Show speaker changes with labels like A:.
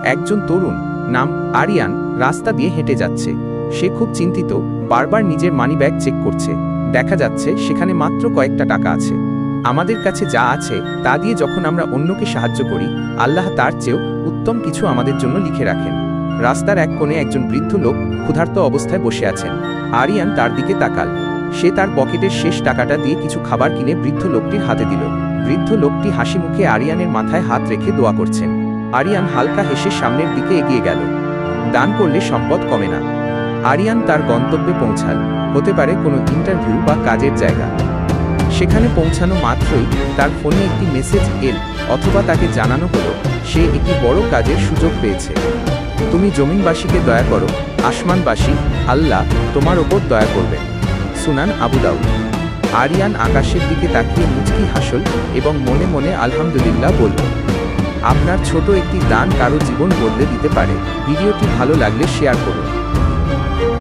A: একজন তরুণ, নাম আরিয়ান, রাস্তা দিয়ে হেঁটে যাচ্ছে। সে খুব চিন্তিত, বারবার নিজের মানিব্যাগ চেক করছে। দেখা যাচ্ছে সেখানে মাত্র কয়েকটা টাকা আছে। আমাদের কাছে যা আছে তা দিয়ে যখন আমরা অন্যকে সাহায্য করি, আল্লাহ তার চেয়েও উত্তম কিছু আমাদের জন্য লিখে রাখেন। রাস্তার এক কোণে একজন বৃদ্ধ লোক ক্ষুধার্ত অবস্থায় বসে আছেন। আরিয়ান তার দিকে তাকাল। সে তার পকেটের শেষ টাকাটা দিয়ে কিছু খাবার কিনে বৃদ্ধ লোকটির হাতে দিল। বৃদ্ধ লোকটি হাসি মুখে আরিয়ানের মাথায় হাত রেখে দোয়া করছেন। আরিয়ান হালকা হেসে সামনের দিকে এগিয়ে গেল। দান করলে সম্পদ কমে না। আরিয়ান তার গন্তব্যে পৌঁছাল। হতে পারে কোনো ইন্টারভিউ বা কাজের জায়গা। সেখানে পৌঁছানো মাত্রই তার ফোনে একটি মেসেজ এল, অথবা তাকে জানানো হলো সে একটি বড় কাজের সুযোগ পেয়েছে। তুমি জমিনবাসীকে দয়া করো, আসমানবাসী আল্লাহ তোমার ওপর দয়া করবেন। সুনান আবু দাউদ। আরিয়ান আকাশের দিকে তাকিয়ে মুচকি হাসল এবং মনে মনে আলহামদুলিল্লাহ বলল। আপনার ছোট একটি দান কারো জীবন বদলে দিতে পারে। ভিডিওটি ভালো লাগলে শেয়ার করুন।